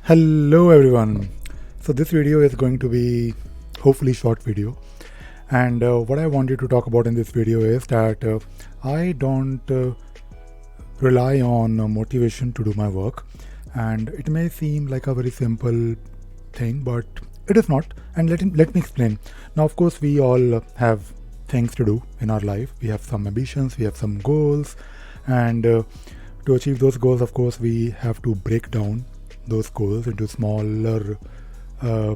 Hello everyone. So this video is going to be hopefully short video, and what I wanted to talk about in this video is that I don't rely on motivation to do my work, and it may seem like a very simple thing, but it is not. And let me explain. Now, of course, we all have things to do in our life. We have some ambitions, we have some goals, and to achieve those goals, of course, we have to break down those goals into smaller, uh,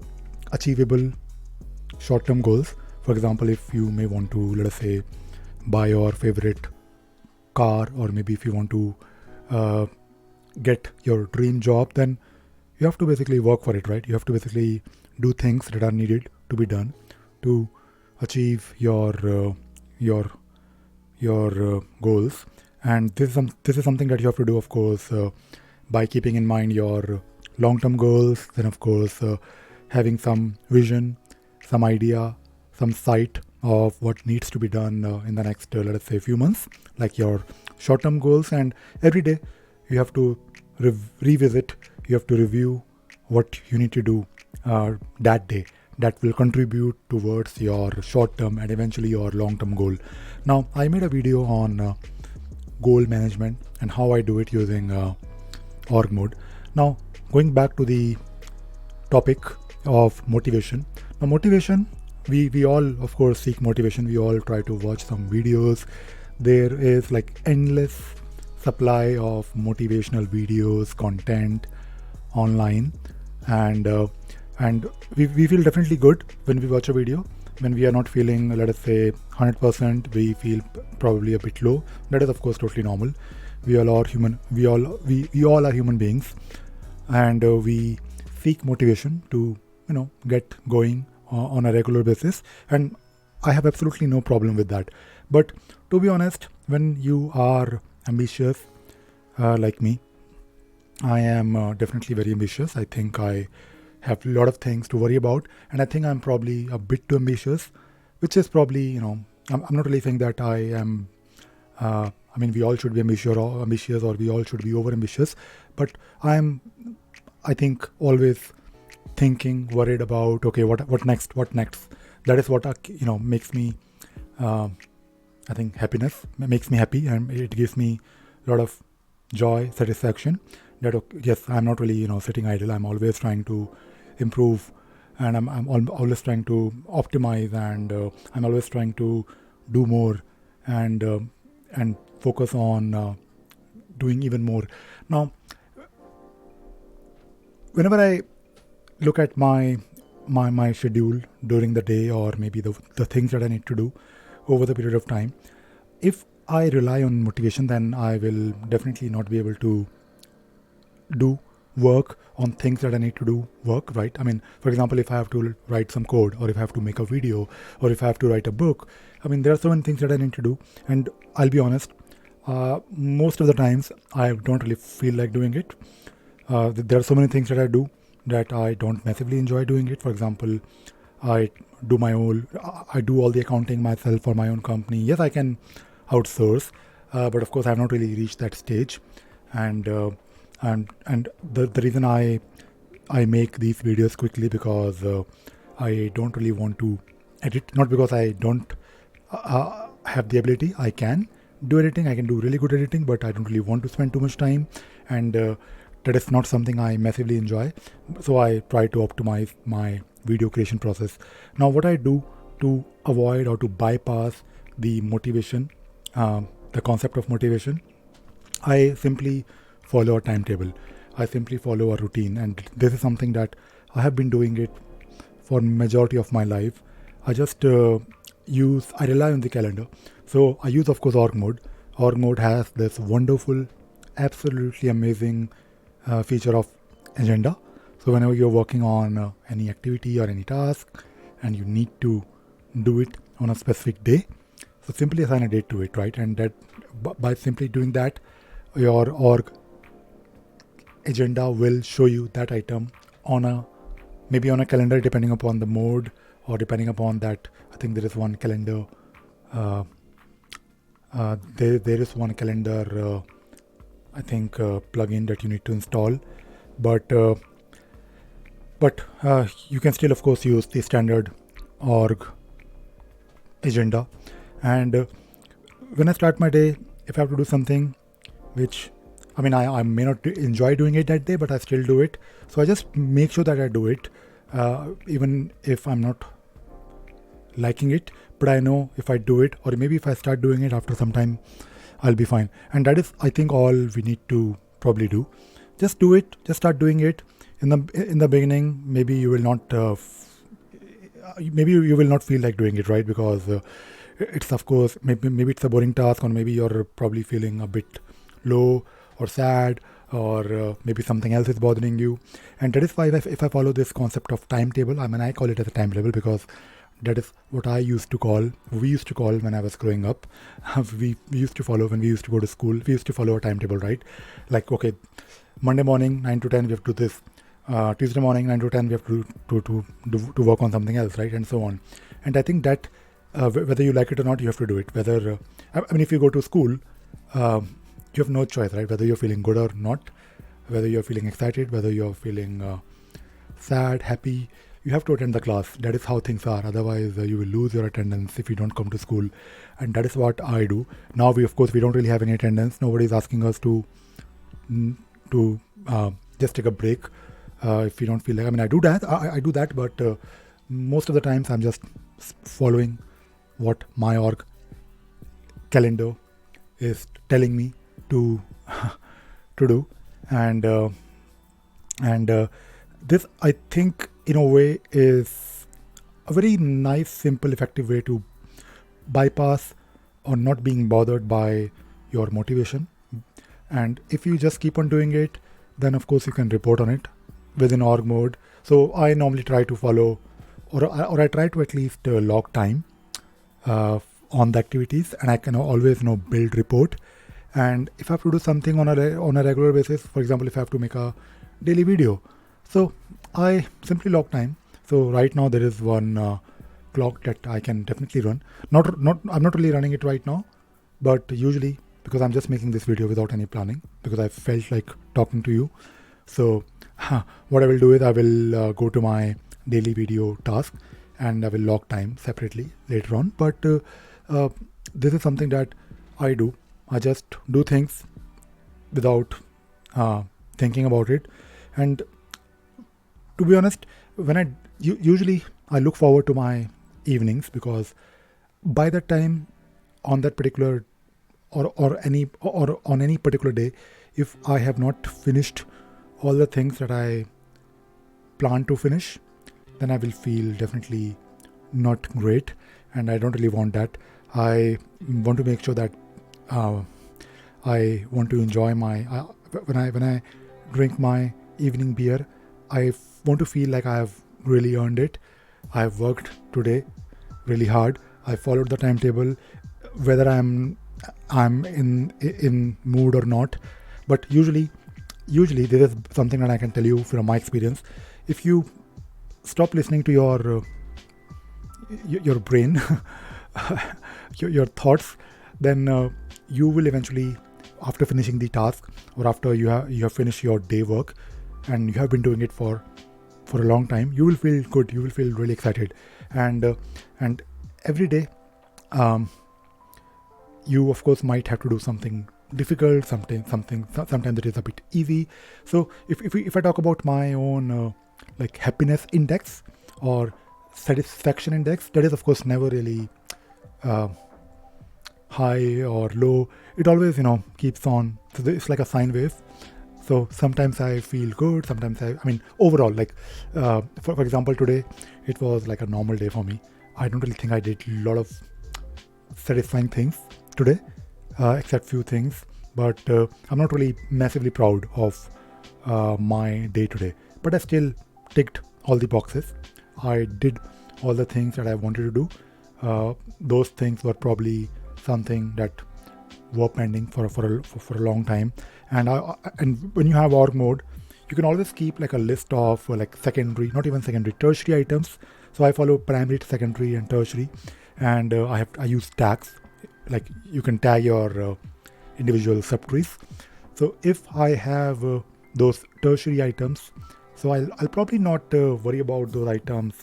achievable short-term goals. For example, if you may want to, let us say, buy your favorite car, or maybe if you want to uh, get your dream job, then you have to basically work for it, right? You have to basically do things that are needed to be done to achieve your goals. And this is something that you have to do, of course, by keeping in mind your long-term goals. Then, of course, having some vision, some idea, some sight of what needs to be done in the next, let us say, few months, like your short-term goals. And every day you have to revisit, you have to review what you need to do that day that will contribute towards your short-term and eventually your long-term goal. Now, I made a video on goal management and how I do it using org mode. Now, going back to the topic of motivation. Now, motivation, we all, of course, seek motivation. We all try to watch some videos. There is like endless supply of motivational videos, content online, and we feel definitely good when we watch a video. When we are not feeling, let us say, 100%, we feel probably a bit low. That is, of course, totally normal. We all are human. We all are human beings, and we seek motivation to get going on a regular basis. And I have absolutely no problem with that. But to be honest, when you are ambitious like me, I am definitely very ambitious. I think I have a lot of things to worry about, and I think I'm probably a bit too ambitious, which is probably, I'm not really saying that I am. I mean, we all should be ambitious, or we all should be over ambitious, but I think, always thinking, worried about, okay, what next? What next? That is what makes me. I think happiness makes me happy, and it gives me a lot of joy, satisfaction. That, okay, yes, I'm not really sitting idle. I'm always trying to improve, and always trying to optimize, and I'm always trying to do more, and and focus on doing even more. Now, whenever I look at my schedule during the day, or maybe the things that I need to do over the period of time, if I rely on motivation, then I will definitely not be able to do work on things that I need to do work, right? I mean, for example, if I have to write some code, or if I have to make a video, or if I have to write a book, I mean, there are so many things that I need to do. And I'll be honest, most of the times I don't really feel like doing it. There are so many things that I do that I don't massively enjoy doing it. For example, I I do all the accounting myself for my own company. Yes, I can outsource, but of course, I have not really reached that stage. And and the reason I make these videos quickly, because I don't really want to edit. Not because I don't have the ability. I can do editing. I can do really good editing, but I don't really want to spend too much time, and that is not something I massively enjoy. So I try to optimize my video creation process. Now, what I do to avoid or to bypass the motivation, the concept of motivation, I simply follow a timetable. I simply follow a routine, and this is something that I have been doing it for majority of my life. I just I rely on the calendar. So I use, of course, org mode. Org mode has this wonderful, absolutely amazing feature of agenda. So whenever you're working on any activity or any task, and you need to do it on a specific day, so simply assign a date to it, right? And that by simply doing that, your org agenda will show you that item on a maybe on a calendar, depending upon the mode, or depending upon that. I think there is one calendar. There is one calendar. I think plugin that you need to install, but But you can still, of course, use the standard org agenda. And when I start my day, if I have to do something which, I may not enjoy doing it that day, but I still do it. So I just make sure that I do it, even if I'm not liking it. But I know if I do it, or maybe if I start doing it after some time, I'll be fine. And that is, I think, all we need to probably do. Just do it. Just start doing it. In the beginning, maybe you will not. Maybe you will not feel like doing it, right? Because it's, of course, maybe it's a boring task, or maybe you're probably feeling a bit low or sad, or maybe something else is bothering you. And that is why if I follow this concept of timetable, I call it as a timetable because that is what we used to call when I was growing up. We used to follow, when we used to go to school, we used to follow a timetable, right? Like, okay, Monday morning 9 to 10 we have to do this, Tuesday morning 9 to 10 we have to work on something else, right? And so on. And I think that whether you like it or not, you have to do it. Whether if you go to school, you have no choice, right? Whether you're feeling good or not, whether you're feeling excited, whether you're feeling sad, happy, you have to attend the class. That is how things are. Otherwise, you will lose your attendance if you don't come to school. And that is what I do. Now, we don't really have any attendance. Nobody is asking us to just take a break if you don't feel like. I do that. I do that, but most of the times I'm just following what my org calendar is telling me to do. And this, I think, in a way, is a very nice, simple, effective way to bypass or not being bothered by your motivation. And if you just keep on doing it, then of course you can report on it within org mode. So I normally try to follow, or I try to at least log time on the activities, and I can always build report. And if I have to do something on a regular basis, for example, if I have to make a daily video, so I simply log time. So right now there is one clock that I can definitely run. I'm not really running it right now, but usually, because I'm just making this video without any planning, because I felt like talking to you. So what I will do is I will go to my daily video task and I will log time separately later on. But this is something that I do. I just do things without thinking about it. And to be honest, usually I look forward to my evenings, because by that time, on that particular or on any particular day, if I have not finished all the things that I plan to finish, then I will feel definitely not great, and I don't really want that. I want to make sure that I want to enjoy my when I drink my evening beer, I want to feel like I have really earned it. I have worked today really hard. I followed the timetable, whether I'm in mood or not. But usually this is something that I can tell you from my experience. If you stop listening to your brain, your thoughts, then you will eventually, after finishing the task, or after you have finished your day work, and you have been doing it for a long time, you will feel good. You will feel really excited, and every day, you of course might have to do something difficult, sometimes it is a bit easy. So if I talk about my own like happiness index or satisfaction index, that is of course never really high or low. It always keeps on. So it's like a sine wave. So sometimes I feel good, sometimes overall, like for example, today it was like a normal day for me. I don't really think I did a lot of satisfying things today, except few things, but I'm not really massively proud of my day today. But I still ticked all the boxes. I did all the things that I wanted to do. Those things were probably something that were pending for a long time. And when you have org mode, you can always keep like a list of like secondary, not even secondary, tertiary items. So I follow primary, secondary, and tertiary, and I use tags. Like you can tag your individual subtrees. So if I have those tertiary items So I'll probably not worry about those items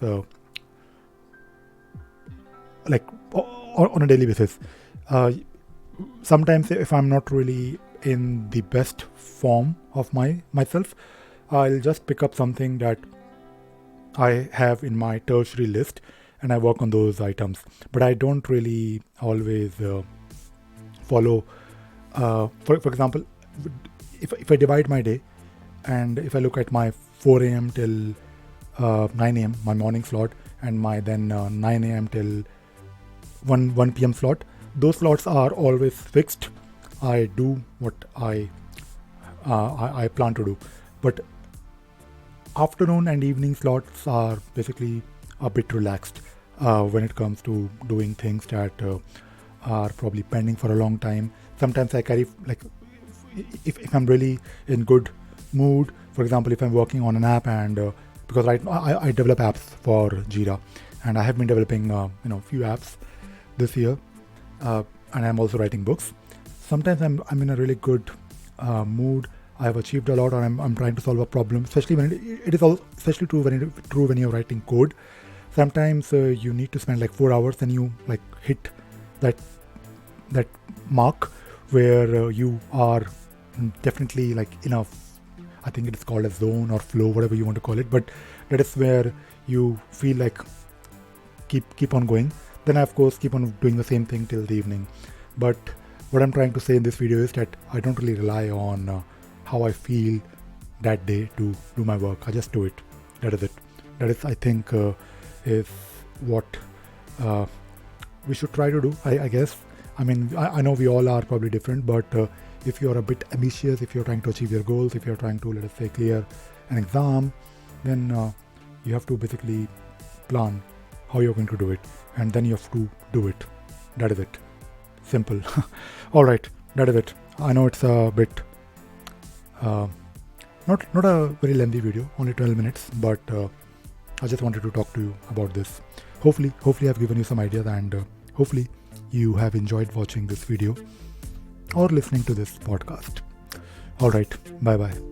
like on a daily basis. Uh, Sometimes if I'm not really in the best form of myself, I'll just pick up something that I have in my tertiary list and I work on those items. But I don't really always follow. For example, if I divide my day and if I look at my 4 a.m. till 9 a.m. my morning slot and my then 9 a.m. till 1 p.m. slot, those slots are always fixed. I do what I plan to do, but afternoon and evening slots are basically a bit relaxed when it comes to doing things that are probably pending for a long time. Sometimes I carry, like, if I'm really in good mood, for example, if I'm working on an app and because right now I develop apps for Jira, and I have been developing few apps this year, and I'm also writing books. Sometimes I'm in a really good mood. I have achieved a lot, or I'm trying to solve a problem. Especially when it is all especially true when you're writing code. Sometimes you need to spend like 4 hours, and you like hit that mark where you are definitely like in a, I think it is called a zone or flow, whatever you want to call it. But that is where you feel like keep on going. Then I of course keep on doing the same thing till the evening. But what I'm trying to say in this video is that I don't really rely on how I feel that day to do my work. I just do it. That is it. That is, I think, is what we should try to do, I guess. I mean, I know we all are probably different, but if you're a bit ambitious, if you're trying to achieve your goals, if you're trying to, let us say, clear an exam, then you have to basically plan how you're going to do it, and then you have to do it. That is it. Simple. All right, that is it. I know it's a bit not a very lengthy video, only 12 minutes, but I just wanted to talk to you about this. Hopefully I've given you some ideas, and hopefully you have enjoyed watching this video or listening to this podcast. All right, bye bye.